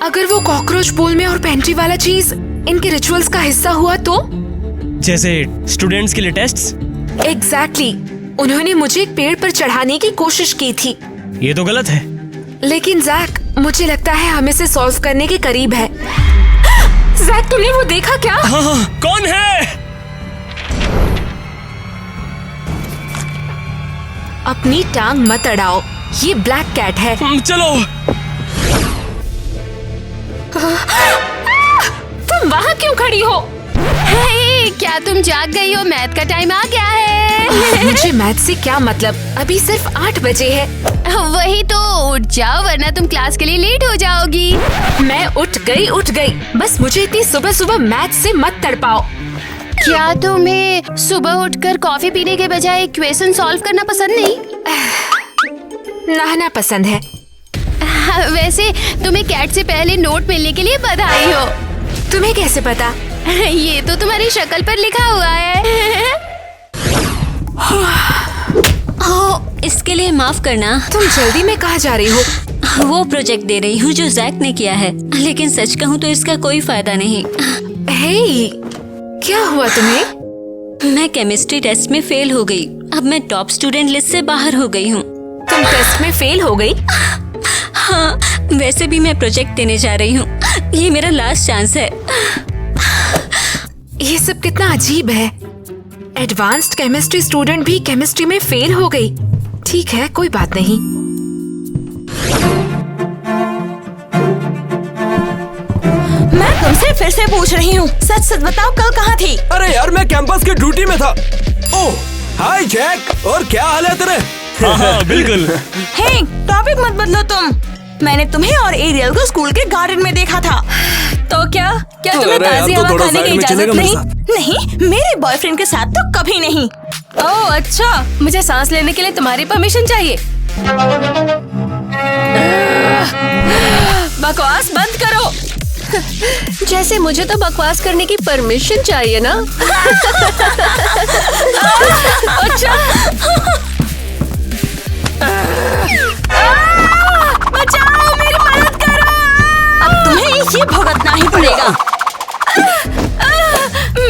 अगर वो कॉकरोच बोल में और पेंट्री वाला चीज इनके रिचुअल्स का हिस्सा हुआ तो? जैसे स्टूडेंट्स के लिए टेस्ट्स? एग्जैक्टली। उन्होंने मुझे एक पेड़ पर चढ़ाने की कोशिश की थी। ये तो गलत है। लेकिन जैक, मुझे लगता है हम इसे सॉल्व करने के करीब है। जैक, तुमने वो देखा क्या? हाँ, कौन है? अपनी टांग मत अड़ाओ, ये ब्लैक कैट है। चलो। तुम वहाँ क्यों खड़ी हो? हे, क्या तुम जाग गई हो? मैथ का टाइम आ गया है। मुझे मैथ से क्या मतलब, अभी सिर्फ 8 बजे है। वही तो, उठ जाओ वरना तुम क्लास के लिए लेट हो जाओगी। मैं उठ गई। बस मुझे इतनी सुबह सुबह मैथ से मत तड़पाओ। क्या तुम्हें सुबह उठकर कॉफी पीने के बजाय इक्वेशन सॉल्व करना पसंद नहीं? नहाना पसंद है। वैसे तुम्हें कैट से पहले नोट मिलने के लिए बधाई हो। तुम्हें कैसे पता? ये तो तुम्हारी शक्ल पर लिखा हुआ है। इसके लिए माफ करना। तुम जल्दी में कहाँ जा रही हो? वो प्रोजेक्ट दे रही हूँ जो जैक ने किया है, लेकिन सच कहूँ तो इसका कोई फायदा नहीं। हे, क्या हुआ तुम्हें? मैं केमिस्ट्री टेस्ट में फेल हो गई। अब मैं टॉप स्टूडेंट लिस्ट से बाहर हो गई हूँ। तुम टेस्ट में फेल हो गई? हाँ, वैसे भी मैं प्रोजेक्ट देने जा रही हूँ। ये मेरा लास्ट चांस है। ये सब कितना अजीब है। एडवांस्ड केमिस्ट्री स्टूडेंट भी केमिस्ट्री में फेल हो गई। ठीक है, कोई बात नहीं। मैं तुमसे फिर से पूछ रही हूँ, सच सच बताओ कल कहाँ थी? अरे यार, मैं कैंपस की ड्यूटी में था। ओह, हाय जैक, और क्या हाल है तेरे? हाँ, बिल्कुल। हे, टॉपिक मत बदलो तुम। मैंने तुम्हें और एरियल को स्कूल के गार्डन में देखा था। तो क्या तुम्हें ताज़ी हवा खाने की इजाजत नहीं? नहीं, मेरे बॉयफ्रेंड के साथ तो कभी नहीं। ओह अच्छा, मुझे सांस लेने के लिए तुम्हारी परमिशन चाहिए। बकवास बंद करो। जैसे मुझे तो बकवास करने की परमिशन चाहिए ना। अच्छा। बचाओ, मेरी मदद करो। अब तुम्हें ये भुगतना ही पड़ेगा।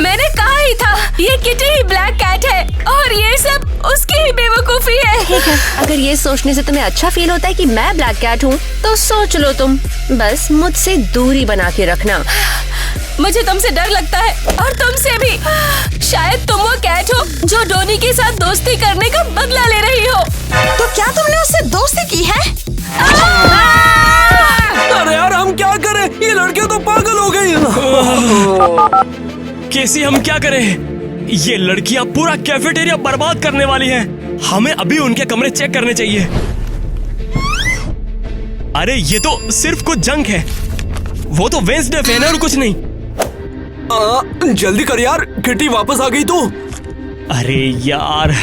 मैंने कहा ही था, ये किटी ही ब्लैक कैट है और ये सब उसकी ही बेवकूफी है। ठीक है, अगर ये सोचने से तुम्हें अच्छा फील होता है कि मैं ब्लैक कैट हूँ तो सोच लो तुम। बस मुझसे दूरी बना के रखना। मुझे तुमसे डर लगता है और तुमसे भी। शायद तुम वो कैट हो जो डोनी के साथ दोस्ती करने का बदला ले रही हो। तो क्या तुमने उससे दोस्ती की है? अरे यार, हम क्या करें? ये लड़कियां तो पागल हो गई। केसी, हम क्या करें? ये लड़कियां पूरा कैफेटेरिया बर्बाद करने वाली हैं। हमें अभी उनके कमरे चेक करने चाहिए। अरे ये तो सिर्फ कुछ जंक है। वो तो वेंसडे फैन है और कुछ नहीं। जल्दी कर यार, किटी वापस आ गई तो। अरे यार,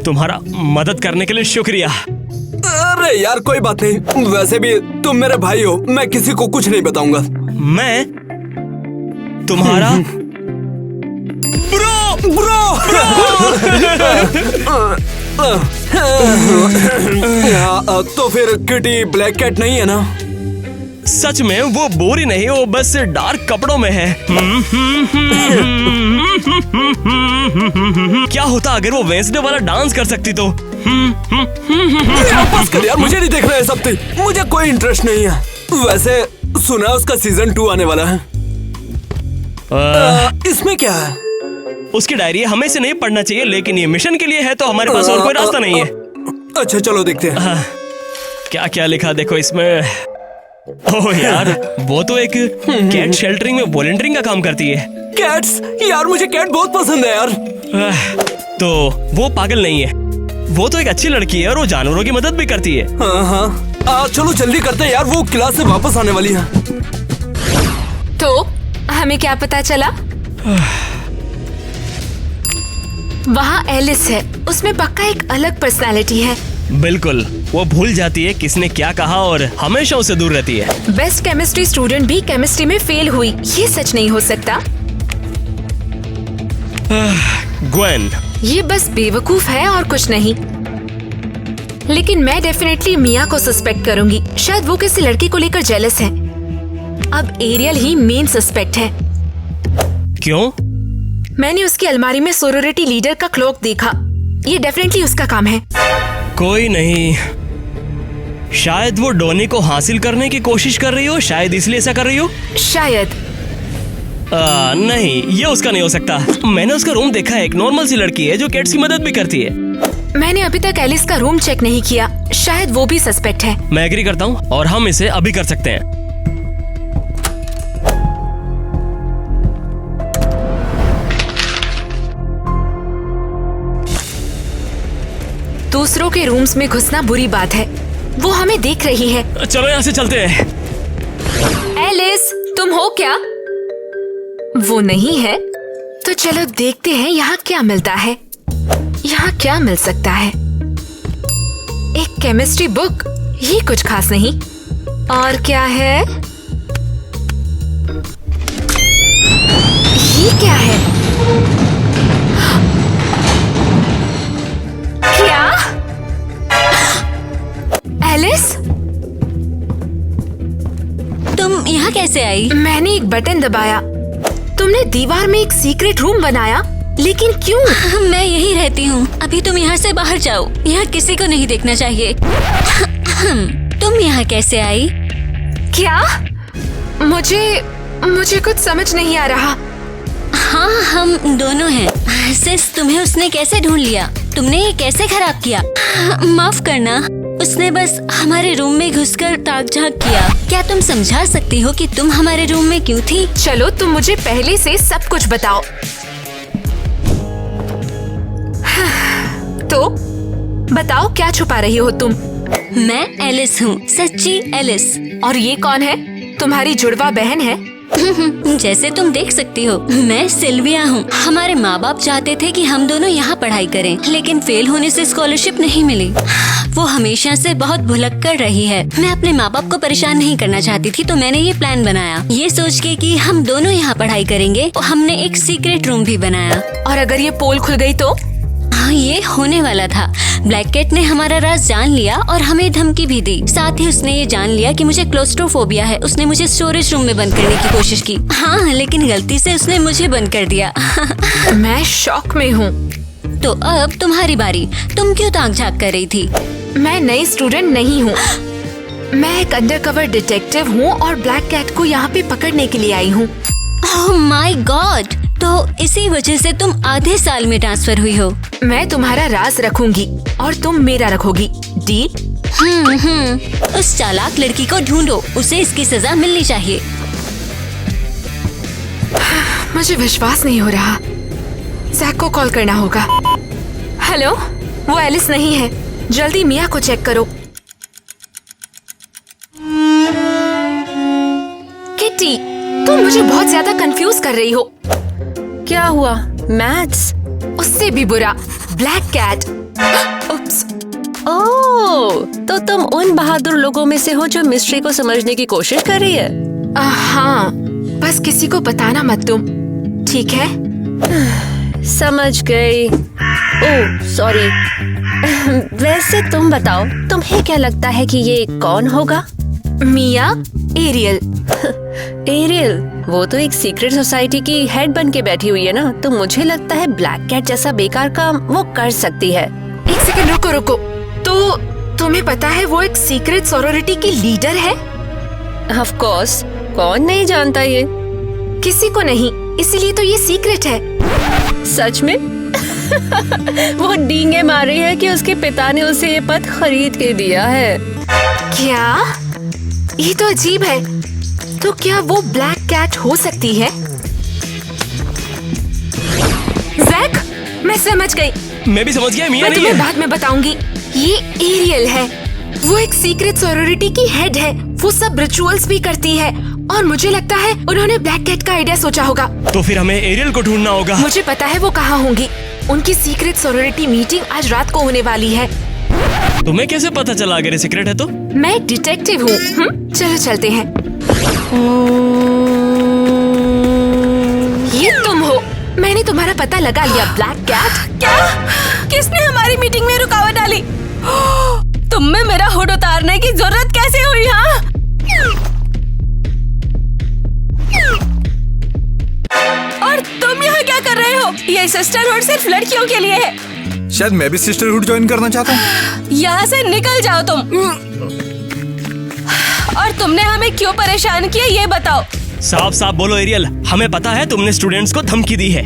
तुम्हारा मदद करने के लिए शुक्रिया। अरे यार, कोई बात नहीं। वैसे भी तुम मेरे भाई हो, मैं किसी को कुछ नहीं बताऊंगा। मैं तुम्हारा ब्रो। तो फिर किटी ब्लैक कैट नहीं है ना? सच में वो बोरी नहीं, वो बस डार्क कपड़ों में है। क्या होता अगर वो वेंसडे वाला डांस कर सकती तो? बस कर यार, मुझे नहीं देखना है सब। मुझे कोई इंटरेस्ट नहीं है। वैसे सुना उसका सीजन 2 आने वाला है। इसमें क्या है? उसकी डायरी हमें से नहीं पढ़ना चाहिए, लेकिन ये मिशन के लिए है तो हमारे पास और कोई रास्ता नहीं है। अच्छा चलो देखते हैं। क्या क्या लिखा देखो इसमें। ओह यार, वो तो एक कैट शेल्टरिंग में वॉलंटियरिंग का काम करती है। कैट्स? यार मुझे कैट बहुत पसंद है यार। तो वो पागल नहीं है, वो तो एक अच्छी लड़की है और वो जानवरों की मदद भी करती है। हाँ, चलो जल्दी करते हैं यार, वो क्लास से वापस आने वाली है। तो हमें क्या पता चला? वहाँ एलिस है, उसमें पक्का एक अलग पर्सनालिटी है। बिल्कुल, वो भूल जाती है किसने क्या कहा और हमेशा उसे दूर रहती है। बेस्ट केमिस्ट्री स्टूडेंट भी केमिस्ट्री में फेल हुई, ये सच नहीं हो सकता। ग्वेन, ये बस बेवकूफ है और कुछ नहीं। लेकिन मैं डेफिनेटली मिया को सस्पेक्ट करूंगी। शायद वो किसी लड़के को लेकर जेलस है। अब एरियल ही मेन सस्पेक्ट है। क्यों? मैंने उसकी अलमारी में सोरोरिटी लीडर का क्लॉक देखा। ये डेफिनेटली उसका काम है। कोई नहीं, शायद वो डोनी को हासिल करने की कोशिश कर रही हो, शायद इसलिए ऐसा कर रही हो। शायद। नहीं, ये उसका नहीं हो सकता। मैंने उसका रूम देखा है, एक नॉर्मल सी लड़की है जो कैट्स की मदद भी करती है। मैंने अभी तक एलिस का रूम चेक नहीं किया, शायद वो भी सस्पेक्ट है। मैं एग्री करता हूँ और हम इसे अभी कर सकते हैं। दूसरों के रूम्स में घुसना बुरी बात है, वो हमें देख रही है। चलो यहाँ से चलते हैं। एलिस, तुम हो क्या? वो नहीं है तो चलो देखते हैं यहाँ क्या मिलता है। यहाँ क्या मिल सकता है? एक केमिस्ट्री बुक, ये कुछ खास नहीं। और क्या है? ये क्या है? क्या? एलिस, तुम यहाँ कैसे आई? मैंने एक बटन दबाया, तुमने दीवार में एक सीक्रेट रूम बनाया, लेकिन क्यों? मैं यहीं रहती हूँ। अभी तुम यहाँ से बाहर जाओ, यहाँ किसी को नहीं देखना चाहिए। तुम यहाँ कैसे आई? क्या? मुझे कुछ समझ नहीं आ रहा। हाँ, हम दोनों हैं। सिस, तुम्हें उसने कैसे ढूंढ लिया? तुमने ये कैसे खराब किया? माफ करना, उसने बस हमारे रूम में घुसकर ताक झांक किया। क्या तुम समझा सकती हो कि तुम हमारे रूम में क्यों थी? चलो तुम मुझे पहले से सब कुछ बताओ। तो बताओ, क्या छुपा रही हो तुम? मैं एलिस हूँ, सच्ची एलिस। और ये कौन है? तुम्हारी जुड़वा बहन है? जैसे तुम देख सकती हो, मैं सिल्विया हूँ। हमारे माँ बाप चाहते थे कि हम दोनों यहाँ पढ़ाई करें, लेकिन फेल होने से स्कॉलरशिप नहीं मिली। वो हमेशा से बहुत भुलक्कड़ रही है। मैं अपने माँ बाप को परेशान नहीं करना चाहती थी, तो मैंने ये प्लान बनाया, ये सोच के कि हम दोनों यहाँ पढ़ाई करेंगे। और हमने एक सीक्रेट रूम भी बनाया। और अगर ये पोल खुल गई तो? हाँ, ये होने वाला था। ब्लैक कैट ने हमारा राज जान लिया और हमें धमकी भी दी। साथ ही उसने ये जान लिया कि मुझे क्लोस्ट्रोफोबिया है। उसने मुझे स्टोरेज रूम में बंद करने की कोशिश की। हाँ, लेकिन गलती से उसने मुझे बंद कर दिया। मैं शॉक में हूँ। तो अब तुम्हारी बारी। तुम क्यों ताक झांक कर रही थी? मैं नई स्टूडेंट नहीं हूँ, मैं एक अंडरकवर डिटेक्टिव हूँ और ब्लैक कैट को यहाँ पे पकड़ने के लिए आई हूँ। Oh my God! तो इसी वजह से तुम आधे साल में ट्रांसफर हुई हो। मैं तुम्हारा राज रखूंगी और तुम मेरा रखोगी, डील? उस चालाक लड़की को ढूंढो, उसे इसकी सजा मिलनी चाहिए। मुझे विश्वास नहीं हो रहा। जैक को कॉल करना होगा। हेलो, वो एलिस नहीं है, जल्दी मिया को चेक करो। किटी, तुम मुझे बहुत ज्यादा कंफ्यूज कर रही हो। क्या हुआ? मैथ्स? उससे भी बुरा, ब्लैक कैट। उप्स। ओह, तो तुम उन बहादुर लोगों में से हो जो मिस्ट्री को समझने की कोशिश कर रही है। हाँ, बस किसी को बताना मत तुम, ठीक है? समझ गई। Oh sorry. वैसे तुम बताओ, तुम्हें क्या लगता है कि ये कौन होगा? मिया, एरियल। एरियल, वो तो एक सीक्रेट सोसाइटी की हेड बन के बैठी हुई है ना, तो मुझे लगता है ब्लैक कैट जैसा बेकार काम वो कर सकती है। एक सेकंड रुको। तो तुम्हें पता है वो एक सीक्रेट सोरोरिटी की लीडर है? ऑफ कोर्स, कौन नहीं जानता ये? किसी को नहीं, इसीलिए तो ये सीक्रेट है। सच में? वो डींगे मार रही है कि उसके पिता ने उसे ये पद खरीद के दिया है। क्या? ये तो अजीब है। तो क्या वो ब्लैक कैट हो सकती है? जैक, मैं समझ गई। मैं भी समझ गया, मिया मैं नहीं तुम्हें है। बाद में बताऊंगी। ये एरियल है, वो एक सीक्रेट सोरोरिटी की हेड है। वो सब रिचुअल्स भी करती है और मुझे लगता है उन्होंने ब्लैक कैट का आइडिया सोचा होगा। तो फिर हमें एरियल को ढूंढना होगा। मुझे पता है वो कहाँ होंगी। उनकी सीक्रेट सोरोरिटी मीटिंग आज रात को होने वाली है। तुम्हें कैसे पता चला अगर ये सीक्रेट है तो? मैं डिटेक्टिव हूँ। चलो चलते हैं। ये तुम हो, मैंने तुम्हारा पता लगा लिया, ब्लैक कैट। क्या? किसने हमारी मीटिंग में रुकावट डाली? तुम में मेरा हुड उतारने की जरूरत कैसे हुई? हाँ, और तुम यहाँ क्या कर रहे हो? ये सिस्टरहुड सिर्फ लड़कियों के लिए है। शायद मैं भी सिस्टरहुड ज्वाइन करना चाहता हूँ। यहाँ से निकल जाओ तुम। और तुमने हमें क्यों परेशान किया ये बताओ। साफ साफ बोलो एरियल, हमें पता है तुमने स्टूडेंट्स को धमकी दी है।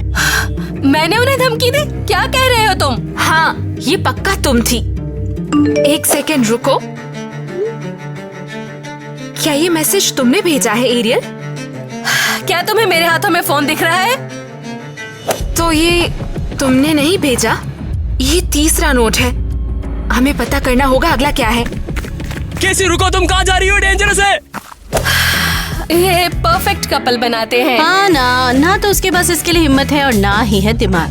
मैंने उन्हें धमकी दी? क्या कह रहे हो तुम? हाँ, ये पक्का तुम थी। एक सेकंड रुको, क्या ये मैसेज तुमने भेजा है एरियल? क्या तुम्हें मेरे हाथों में फोन दिख रहा है? तो ये तुमने नहीं भेजा, ये तीसरा नोट है। हमें पता करना होगा अगला क्या है। कैसी रुको, तुम कहाँ जा रही हो? डेंजरस है। ये परफेक्ट कपल बनाते हैं। हाँ ना तो उसके पास इसके लिए हिम्मत है और ना ही है दिमाग।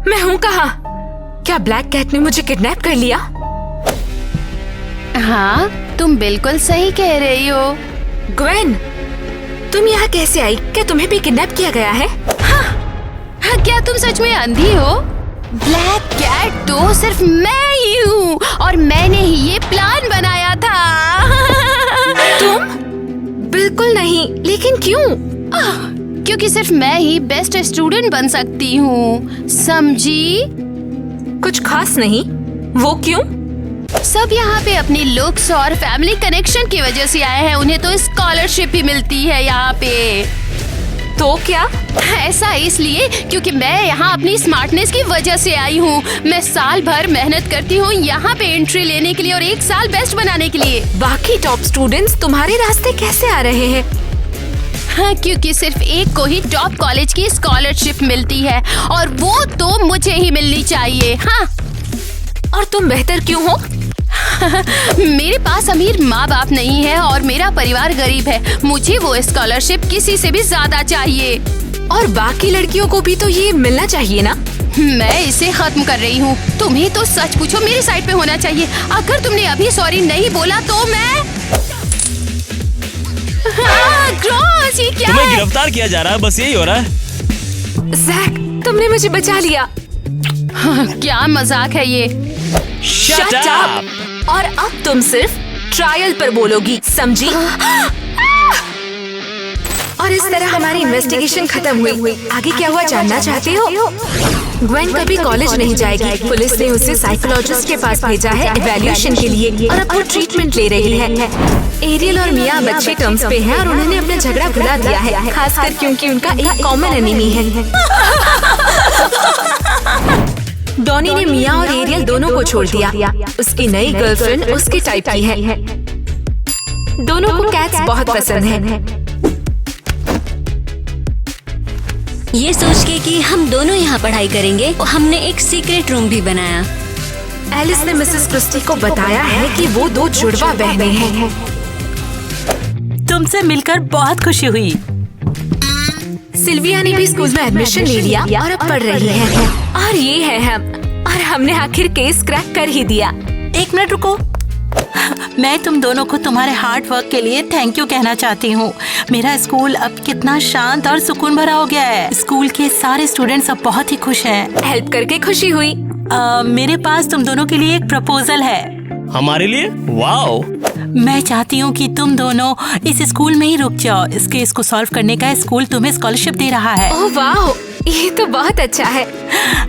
मैं हूँ कहाँ? क्या ब्लैक कैट ने मुझे किडनैप कर लिया? हाँ, तुम बिल्कुल सही कह रही हो। ग्वेन, तुम यहाँ कैसे आई? क्या तुम्हें भी किडनैप किया गया है? हाँ, क्या तुम सच में अंधी हो? ब्लैक कैट तो सिर्फ मैं ही हूँ और मैंने ही ये प्लान बनाया था। तुम? बिल्कुल नहीं, लेकिन क्यों? क्योंकि सिर्फ मैं ही बेस्ट स्टूडेंट बन सकती हूँ, समझी? कुछ खास नहीं, वो क्यों? सब यहाँ पे अपनी लुक्स और फैमिली कनेक्शन की वजह से आए हैं। उन्हें तो स्कॉलरशिप भी मिलती है यहाँ पे। तो क्या? ऐसा इसलिए क्योंकि मैं यहाँ अपनी स्मार्टनेस की वजह से आई हूँ। मैं साल भर मेहनत करती हूँ यहाँ पे एंट्री लेने के लिए और एक साल बेस्ट बनाने के लिए। बाकी टॉप स्टूडेंट्स तुम्हारे रास्ते कैसे आ रहे हैं? हाँ, क्योंकि सिर्फ एक को ही टॉप कॉलेज की स्कॉलरशिप मिलती है और वो तो मुझे ही मिलनी चाहिए। हाँ, और तुम बेहतर क्यों हो? मेरे पास अमीर माँ बाप नहीं है और मेरा परिवार गरीब है। मुझे वो स्कॉलरशिप किसी से भी ज्यादा चाहिए। और बाकी लड़कियों को भी तो ये मिलना चाहिए ना? मैं इसे खत्म कर रही हूँ। तुम्हें तो सच पूछो मेरी साइड पे होना चाहिए। अगर तुमने अभी सॉरी नहीं बोला तो मैं ग्रॉस, ये क्या तुम्हें है? गिरफ्तार किया जा रहा है, बस यही हो रहा है। जैक, तुमने मुझे बचा लिया। क्या मजाक है ये? Shut up! और अब तुम सिर्फ ट्रायल पर बोलोगी, समझी? और इस तरह हमारी इन्वेस्टिगेशन खत्म हुई। आगे क्या हुआ जानना चाहते हो? ग्वेन कभी कॉलेज नहीं जाएगी। पुलिस ने उसे साइकोलॉजिस्ट के पास भेजा है इवैल्यूएशन के लिए और अब वो ट्रीटमेंट ले रही है। एरियल और मिया अब अच्छे टर्म्स पे हैं और उन्होंने अपना झगड़ा भुला दिया है, खासकर क्योंकि उनका एक कॉमन एनिमी है। डॉनी ने मिया और एरियल दोनों को छोड़ दिया। उसकी नई गर्लफ्रेंड उसके टाइप की है। दोनों को कैट्स बहुत पसंद है। ये सोच के कि हम दोनों यहाँ पढ़ाई करेंगे, हमने एक सीक्रेट रूम भी बनाया। एलिस ने मिसेस क्रिस्टी को बताया है कि वो दो जुड़वा बहनें हैं। तुमसे मिलकर बहुत खुशी हुई। सिल्विया ने भी स्कूल में एडमिशन ले लिया और अब पढ़ रही है। और ये है हम, और हमने आखिर केस क्रैक कर ही दिया। एक मिनट रुको, मैं तुम दोनों को तुम्हारे हार्ड वर्क के लिए थैंक यू कहना चाहती हूँ। मेरा स्कूल अब कितना शांत और सुकून भरा हो गया है। स्कूल के सारे स्टूडेंट्स अब बहुत ही खुश हैं। हेल्प करके खुशी हुई। मेरे पास तुम दोनों के लिए एक प्रपोजल है। हमारे लिए? वाओ! मैं चाहती हूँ कि तुम दोनों इस स्कूल में ही रुक जाओ। इस केस को सॉल्व करने का स्कूल तुम्हें स्कॉलरशिप दे रहा है। ओह वाह, ये तो बहुत अच्छा है।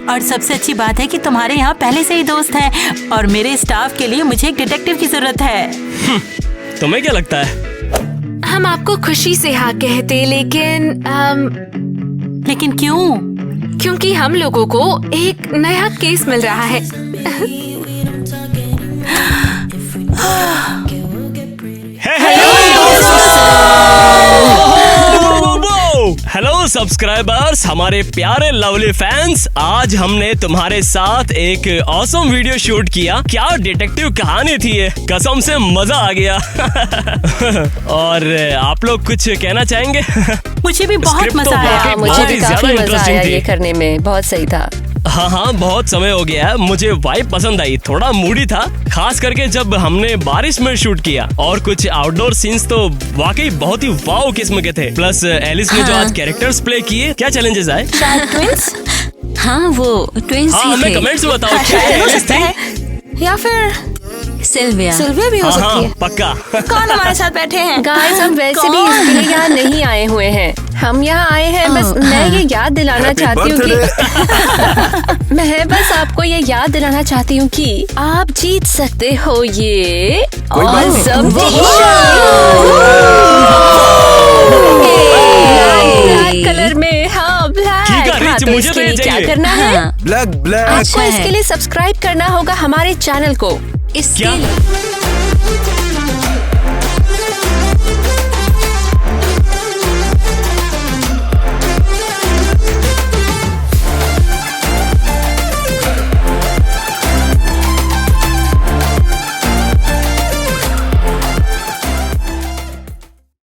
और सबसे अच्छी बात है कि तुम्हारे यहाँ पहले से ही दोस्त हैं और मेरे स्टाफ के लिए मुझे एक डिटेक्टिव की जरूरत है। तुम्हें क्या लगता है? हम आपको खुशी से हाँ कहते, लेकिन क्यों? क्योंकि हम लोगों को एक नया केस मिल रहा है। हेलो सब्सक्राइबर्स, हमारे प्यारे लवली फैंस, आज हमने तुम्हारे साथ एक ऑसम वीडियो शूट किया। क्या डिटेक्टिव कहानी थी ये, कसम से मजा आ गया। और आप लोग कुछ कहना चाहेंगे? मुझे भी बहुत मजा आया। मुझे भी काफी मजा आया ये करने में, बहुत सही था। हाँ, बहुत समय हो गया है। मुझे वाइब पसंद आई, थोड़ा मूडी था, खास करके जब हमने बारिश में शूट किया। और कुछ आउटडोर सीन्स तो वाकई बहुत ही वाव किस्म के थे। प्लस एलिस ने जो आज कैरेक्टर्स प्ले किए, क्या चैलेंजेस आए? ट्विंस? हाँ, वो ट्विंस ही थे। हमें कमेंट्स में बताओ, क्या एलिस थी या फिर सिल्विया भी हो सकती है। पक्का। कौन हमारे साथ बैठे हैं? गाइस, हम वैसे भी इसके लिए यहाँ नहीं आए हुए हैं। हम यहाँ आए हैं, बस मैं ये याद दिलाना चाहती हूँ कि मैं मैं बस आपको ये याद दिलाना चाहती हूँ कि आप जीत सकते हो ये awesome ब्लैक कलर में। हाँ ब्लैक। तो इसके लिए क्या करना है? ब्लैक आपको इसके लिए सब्सक्राइब करना होगा हमारे चैनल को। इसके